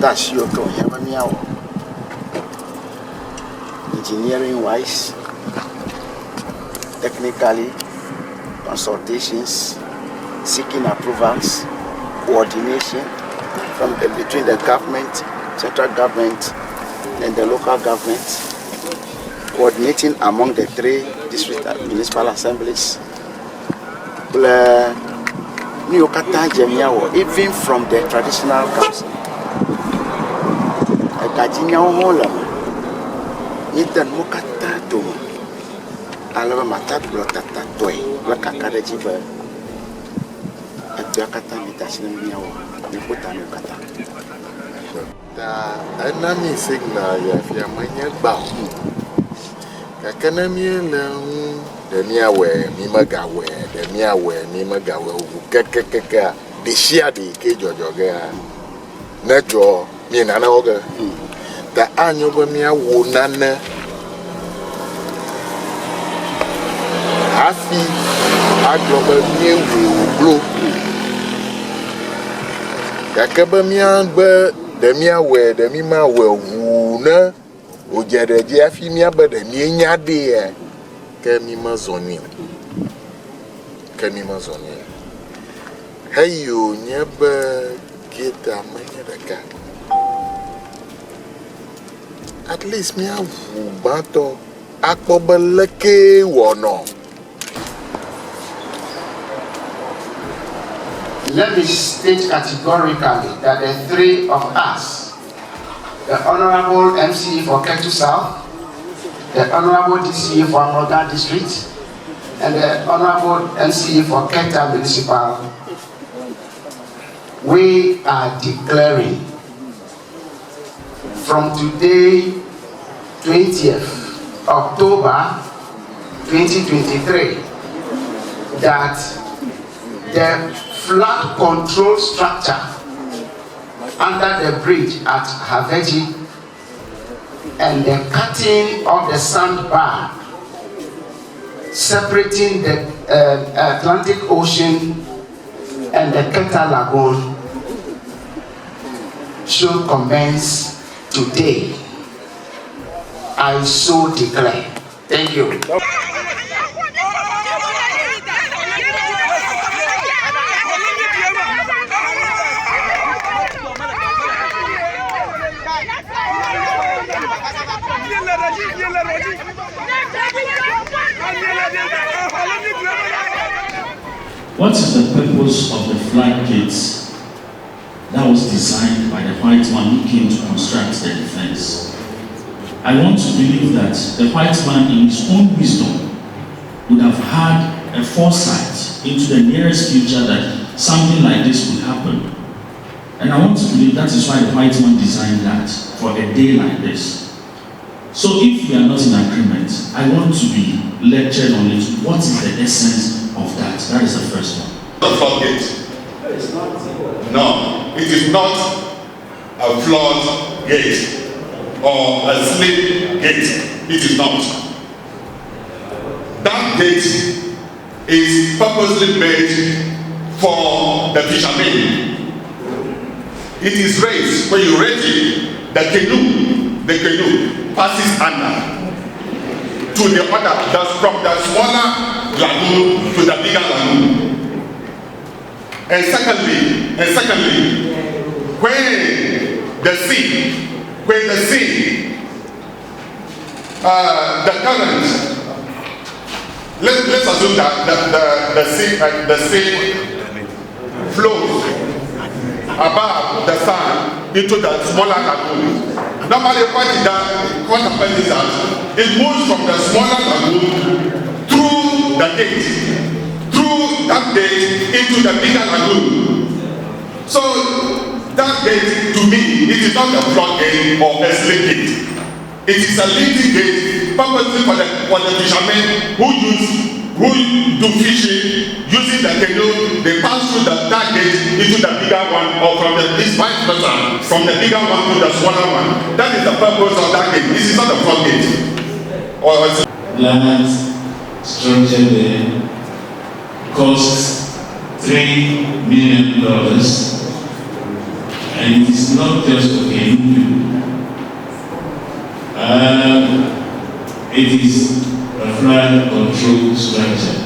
That's your go. Engineering wise, technically, consultations, seeking approvals, coordination between the government, central government, and the local government, coordinating among the 3 district municipal assemblies. Even from the traditional council. Kajinya hola nitan mukata tu alaba matat blotata toy la kakada jiba atua kata mitasina miawo nikuta kata ta anami signa ya fiamanya ba kakana miele de miawe mi magawe kekekeka de shia de ke jojoga najo mi nana oga da anyo ba mi awo nana afi agloba mi ewu blo kakaba mi agba de mi awe de mi ma we wu na ojereje afi mi aba de mi enyade e ke mi ma zoni hayo nyaba Keta manya daka at least me have bato akpobaleke wono. Let me state categorically that the 3 of us, the Honorable MCE for Keta South, the Honorable DCE for Amroga District, and the Honorable MCE for Keta Municipal, we are declaring from today, 20th October 2023, that the flood control structure under the bridge at Havedzi and the cutting of the sandbar separating the Atlantic Ocean and the Keta lagoon should commence today. I so declare. Thank you. What is the purpose of the floodgates that was designed by the white man who came to construct the defense? I want to believe that the white man in his own wisdom would have had a foresight into the nearest future that something like this would happen. And I want to believe that is why the white man designed that for a day like this. So if we are not in agreement, I want to be lectured on it. What is the essence of that? That is the first one. The floodgate. No, it is not a flood gate. or a slave gate. It is not. That gate is purposely made for the fishermen. It is raised. When you raise it, the canoe passes under to the other, that's from the smaller lagoon to the bigger lagoon. And secondly, when the current, let's assume that the sea flows above the sun into the smaller lagoon. Normally, what happens is that it moves from the smaller lagoon through the gate, through that gate into the bigger lagoon. So that gate, to me, it is not a floodgate or a slip gate. It is a lifting gate purposely for the fishermen who do fishing using the canoe. They pass through that gate into the bigger one, or from the vice versa, from the bigger one to the smaller one. That is the purpose of that gate. This is not a floodgate. Land structure there costs $3 million, and it is not just a canoe. It is a flood control structure.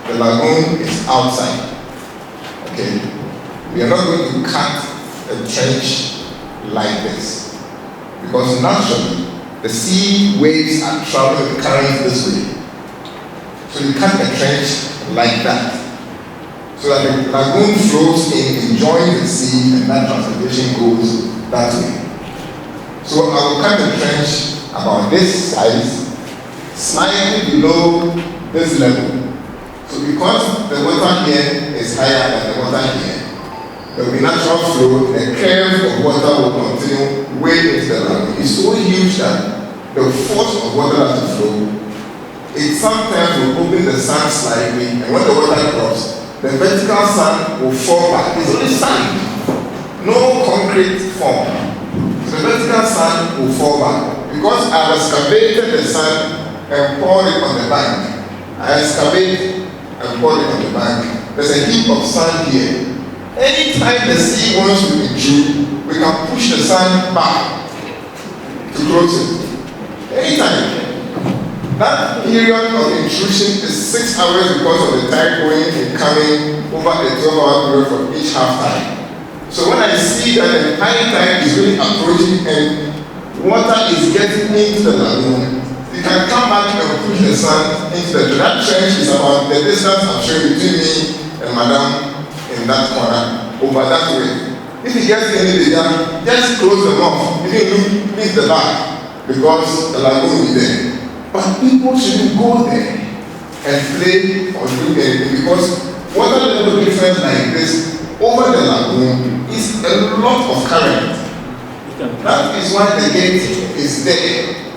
The lagoon is outside. Okay, we are not going to cut a trench like this because naturally the sea waves are traveling current this way. So you cut a trench like that so that the lagoon flows in, enjoying the sea, and that transportation goes that way. So I will cut a trench about this size, slightly below this level. So because the water here is higher than the water here, there will be natural flow. The curve of water will continue way into the lagoon. It's so huge that the force of water has to flow. It sometimes will open the sand slightly, and when the water drops, the vertical sand will fall back. It's only sand, no concrete form. So the vertical sand will fall back. Because I have excavated the sand and poured it on the bank. I excavate and poured it on the bank. There's a heap of sand here. Anytime the sea wants to intrude, we can push the sand back to close it. Anytime. That period of intrusion is 6 hours because of the tide going and coming over a 12-hour period for each half time. So when I see that the high tide is really approaching and water is getting into the lagoon, you can come back and push the sand into that trench. Is about the distance I'm showing between me and Madam in that corner over that way. If you get any bigger, just close them off. You can leave the back because the lagoon will be there. But people shouldn't go there and play or do anything because water level difference like this over the lagoon is a lot of current. That is why the gate is there.